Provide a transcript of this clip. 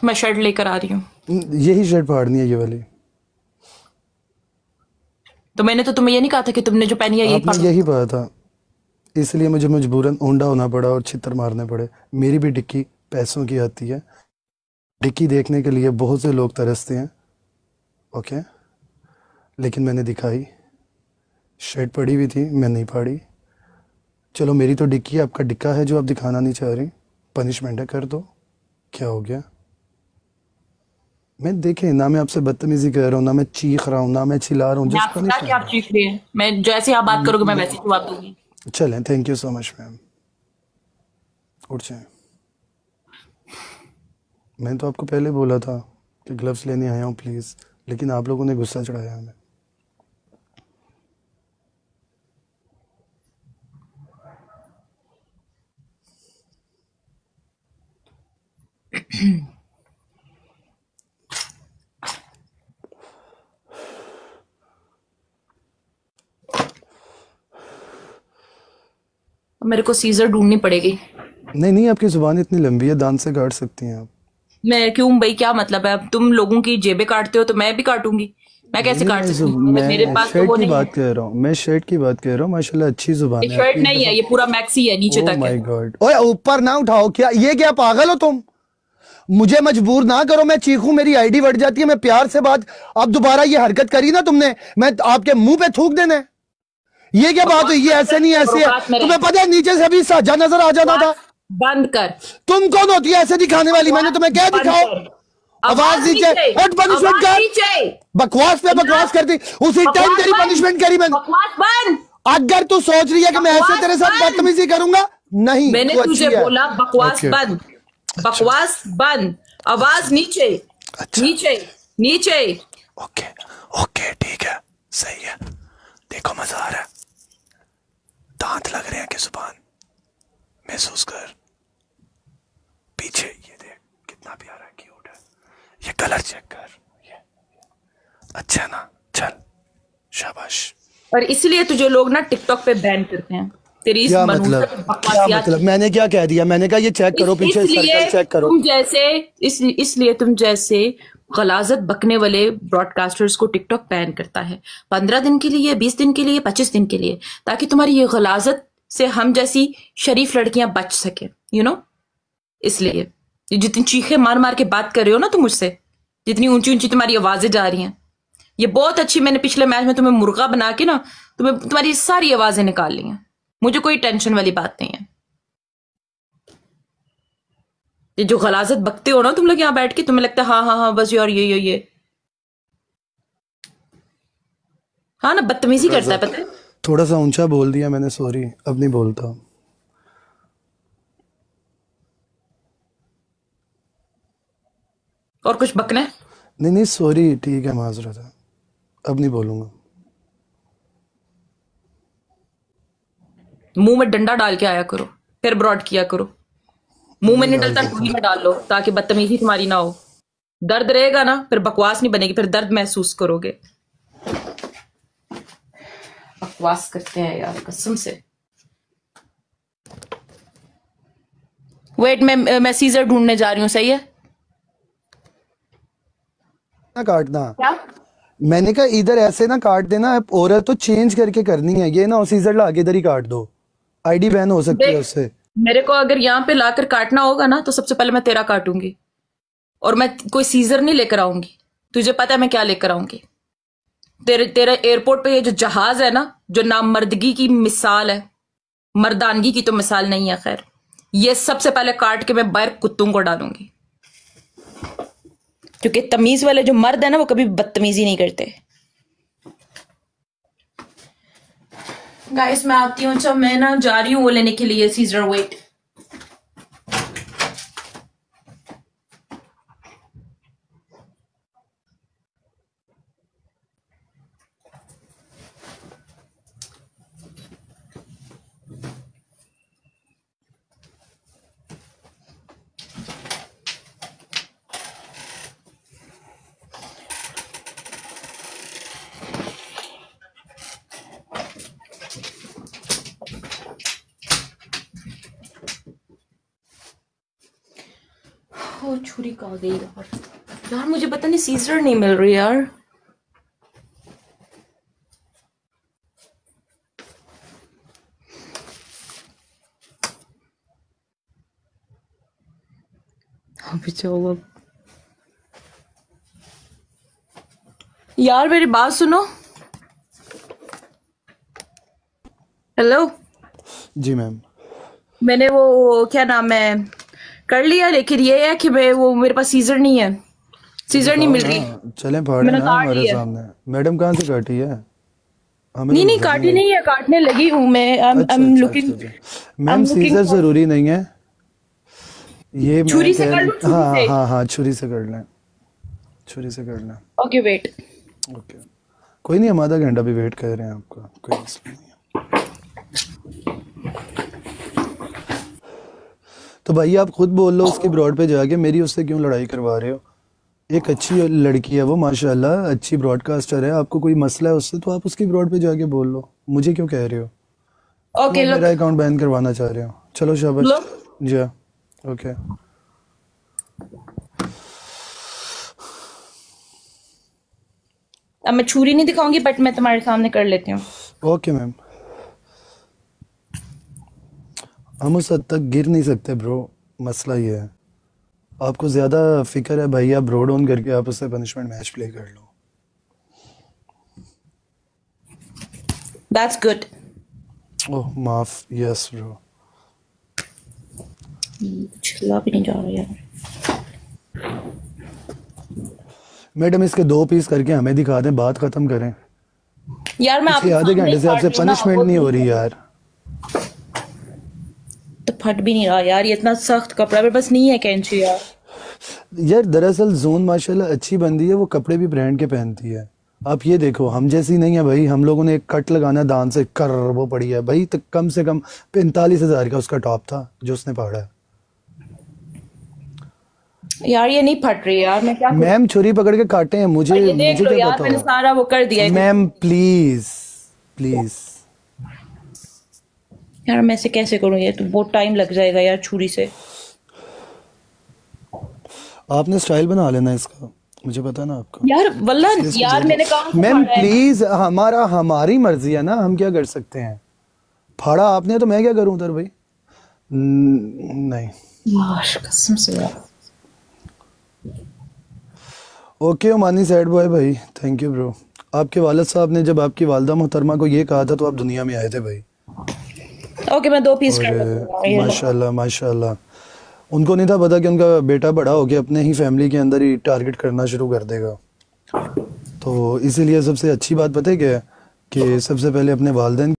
मैं शर्ट लेकर आ रही हूँ। यही शर्ट फाड़नी है, ये वाली। तो मैंने तो तुम्हें ये नहीं कहा था कि तुमने जो पहनी है यही आपने फाड़ो। यही कहा था, इसलिए मुझे मजबूरन ओंडा होना पड़ा और छितर मारने पड़े। मेरी भी डिक्की पैसों की आती है, डिक्की देखने के लिए बहुत से लोग तरसते हैं, ओके, लेकिन मैंने दिखाई। शर्ट पड़ी हुई थी, मैं नहीं फाड़ी। चलो मेरी तो डिक्की है, आपका डिक्का है जो आप दिखाना नहीं चाह रही। पनिशमेंट है, कर दो। क्या हो गया? मैं देखे ना, मैं आपसे बदतमीजी कर रहा हूँ, ना मैं चीख रहा हूँ, ना मैं चिल्ला रहा हूँ, मैं जस्ट आपसे कहा कि आप पनिशमेंट। चीख रही हैं, मैं जैसे आप बात करोगे मैं वैसे ही जवाब दूंगी। चलें, thank you so much ma'am, उठ जाएं। मैंने तो आपको पहले बोला था कि ग्लव्स लेने आया हूँ प्लीज़, लेकिन आप लोगों ने गुस्सा चढ़ाया हमें। मेरे को सीजर ढूंढनी पड़ेगी। नहीं नहीं, आपकी ज़ुबान इतनी लंबी है, दांत से काट सकती हैं आप। मैं क्यों भाई, क्या मतलब है? अब तुम लोगों की जेबें काटते हो तो मैं भी काटूंगी। मैं नहीं कैसे नहीं, काट सकती हूँ? मेरे मैं पास तो शर्ट वो की नहीं है। बात कर रहा हूँ, मैं शर्ट की बात कर रहा हूँ। माशाल्लाह अच्छी ये ज़ुबान है शर्ट आपकी, एक नहीं है, दफ़ा। ये पूरा मैक्सी है, नीचे ओह तक है। माय गॉड, ओए ऊपर ना उठाओ, क्या ये, क्या पागल हो तुम? मुझे मजबूर ना करो, मैं चीखूं मेरी आईडी बढ़ जाती है। मैं प्यार से बात, अब दोबारा ये हरकत करी ना तुमने, मैं आपके मुंह पे थूक देना है। ये क्या बात बकवास हुई? ये बंद ऐसे कर नहीं, और ऐसे है। औकात में रह। तुम्हें पता है नीचे से भी साजा नजर आ जाता था। बकवास बंद कर। तुम कौन होती है ऐसे दिखाने वाली? मैंने बकवास तुम्हें क्या बंद दिखाओ? कर। आवाज आवाज नीचे, नीचे। और पनिशमेंट आवाज कर। नीचे। बकवास पे बकवास इनाफ। करती, उसी टाइम बकवास तेरी बंद। पनिशमेंट करी मैंने। बकवास बंद। अगर तू सोच रही है कि मैं ऐसे बकवास तेरे साथ बंद। बदतमीजी करूंगा, नहीं, मैंने तू तुझे अच्छी है। बोला बकवास ओके ओके, बंद। अच्छा बकवास बंद। आवाज अच्छा नीचे। अच्छा, नीचे। नीचे। ओके ओके, ठीक है, सही है। देखो मजा आ रहा है, दांत लग रहे हैं कि जुबान, महसूस कर। पीछे ये देख, कितना प्यारा क्यूट है। ये कलर चेक कर, ये अच्छा है ना? चल, शाबाश। और इसलिए तुझे लोग ना टिकटॉक पे बैन करते हैं, तेरी इस क्या मतलब? मनहूसत क्या बकवासियात मतलब? की। मैंने क्या कह दिया? मैंने कहा ये चेक करो, पीछे सर्कल इसलिए चेक करो। तुम जैसे इसलिए तुम जैसे गलाजत बकने वाले ब्रॉडकास्टर्स को टिकटॉक बैन करता है 15 दिन के लिए, 20 दिन के लिए, 25 दिन के लिए, ताकि तुम्हारी ये गलाजत से हम जैसी शरीफ लड़कियां बच सके, यू नो। इसलिए ये जितनी चीखे मार मार के बात कर रहे हो ना तुम मुझसे, जितनी ऊंची ऊंची तुम्हारी आवाजें जा रही हैं, ये बहुत अच्छी, मैंने पिछले मैच में तुम्हें मुर्गा बना के ना तुम्हारी सारी आवाजें निकाल ली हैं। मुझे कोई टेंशन वाली बात नहीं है। ये जो गलाजत बकते हो ना तुम लोग यहाँ बैठ के, तुम्हें लगता है हाँ हाँ हाँ बस यार ये हाँ ना, बदतमीजी करता है पता है। थोड़ा सा ऊंचा बोल दिया मैंने, सॉरी, अब नहीं बोलता। और कुछ बकना है? नहीं नहीं, सॉरी, ठीक है, माजरत है, अब नहीं बोलूंगा। मुंह में डंडा डाल के आया करो, फिर ब्रॉड किया करो। मुंह में नहीं नहीं डाल डलता, सकता। टूली में डाल लो, ताकि बदतमीजी तुम्हारी ना हो। दर्द रहेगा ना, फिर बकवास नहीं बनेगी, फिर दर्द महसूस करोगे। बकवास करते हैं यार कसम से। वेट, मैं सीजर ढूंढने जा रही हूँ, सही है? ना काटना, क्या? मैंने कहा इधर ऐसे ना काट देना, औरत तो चेंज करके करनी है, ये ना सीजर ला के इधर ही काट दो, आईडी बैन हो सकती है देख, उससे। मेरे को अगर यहाँ पे लाकर काटना होगा ना तो सबसे पहले मैं तेरा काटूंगी, और मैं कोई सीजर नहीं लेकर आऊंगी। तुझे पता है मैं क्या लेकर आऊंगी? तेरे एयरपोर्ट पे ये जो जहाज है ना, जो नामर्दगी की मिसाल है, मर्दानगी की तो मिसाल नहीं है, खैर, ये सबसे पहले काट के मैं बाहर कुत्तों को डालूंगी। क्योंकि तमीज वाले जो मर्द है ना, वो कभी बदतमीजी नहीं करते। गाइस मैं आती हूँ, अच्छा मैं ना जा रही हूँ वो लेने के लिए सीजर, वेट। छुरी कहाँ गई यार? यार मुझे पता नहीं, सीजर नहीं मिल रही यार। अभी जाओ अब। यार मेरी बात सुनो। हेलो। जी मैम। मैंने वो क्या नाम है कर लिया, लेकिन ये है कि मैं वो मेरे पास सीजर नहीं है, सीजर नहीं दिखाओ मिल ना, रही। चलें फाड़े मैंने ना काट हमारे लिया। सामने। मैडम कहाँ से काटी है? हमें नहीं तो नहीं, नजर नहीं काटने आई। नहीं है, काटने लगी हूँ मैं। आई अच्छा एम अच्छा लुकिंग, अच्छा अच्छा। I ma'am am looking scissor for. ज़रूरी नहीं है, ये मैं छुरी से कह कर लूँ, छुरी हाँ से? हाँ हाँ, छुरी से कर लें, छुरी से कर लें। Okay wait. ओके, कोई नहीं, हम आधा घंटा भी वेट कर रहे हैं आपका, कोई मसला नहीं है। तो भाई आप खुद बोल लो उसकी ब्रॉड पे जाके, मेरी उससे क्यों लड़ाई करवा रहे हो? एक अच्छी लड़की है वो, माशाल्लाह अच्छी ब्रॉडकास्टर है, आपको कोई मसला है उससे तो आप उसकी ब्रॉड पे जाके बोल लो, मुझे क्यों कह रहे हो? क्यों ओके आप लुक, मेरा अकाउंट बैन करवाना चाह रहे हो? चलो शाबाश। लुक। जी हाँ, ओके। अब मैं छुरी नहीं दिखाऊंगी, बट मैं तुम्हारे सामने कर लेती हूँ। ओके मैम, हम उस हद तक गिर नहीं सकते ब्रो, मसला ये है। आपको ज़्यादा फिक्र है भाई, आप ब्रॉड ऑन करके आप उससे पनिशमेंट मैच प्ले कर लो। That's good. ओह माफ, यस ब्रो। छिला भी नहीं जा रहा यार। मैडम इसके 2 पीस करके हमें दिखा दें, बात खत्म करें। यार मैं पिछले आपके आधे सामने घंटे ही से काट आपसे रही हूँ ना, पनिशमेंट वो नहीं हो ठीक रही है। यार। तो फट भी नहीं रहा यार, ये इतना सख्त कपड़ा मेरे पास नहीं है कैंची यार। यार दरअसल जोन माशाल्लाह अच्छी बंदी है, वो कपड़े भी ब्रांड के पहनती है। आप ये देखो, हम जैसी नहीं है भाई, हम लोगों ने एक कट लगाना दान से कर, वो पड़ी है भाई, तो कम से कम 45,000 का उसका टॉप था जो उसने फाड़ा है। यार ये नहीं फट रही यार, मैं क्या करूँ? मैम छुरी पकड़ के काटे हैं, मुझे ये देख मुझे लो क्या यार, पता मैंने हो। सारा वो कर दिया है। Ma'am please please. यार मैं से कैसे करूँ, ये तो बहुत टाइम लग जाएगा यार छुरी से। आपने स्टाइल बना लेना इसका, मुझे पता ना आपका, यार वल्ला इसलिए इसको यार दे दो। मैंने कहाँ से मैम फाड़ा है? प्लीज, हमारी मर्जी है ना, हम क्या कर सकते हैं? फाड़ा आपने तो मैं क्या करूं उधर भाई? नहीं। यार कसम से यार। ओके ओमानी सैड बॉय भाई, थैंक यू ब्रो। आपके वालिद साहब ने जब आपकी वालदा मोहतरमा को ये कहा था तो आप दुनिया में आए थे भाई। ओके मैं 2 पीस और कर लेती हूँ ये लो। माशाल्लाह माशाल्लाह, उनको नहीं था पता कि उनका बेटा बड़ा हो गया अपने ही फैमिली के अंदर ही टारगेट करना शुरू कर देगा। तो इसीलिए सबसे अच्छी बात पता है क्या है? कि सबसे पहले अपने वालिदैन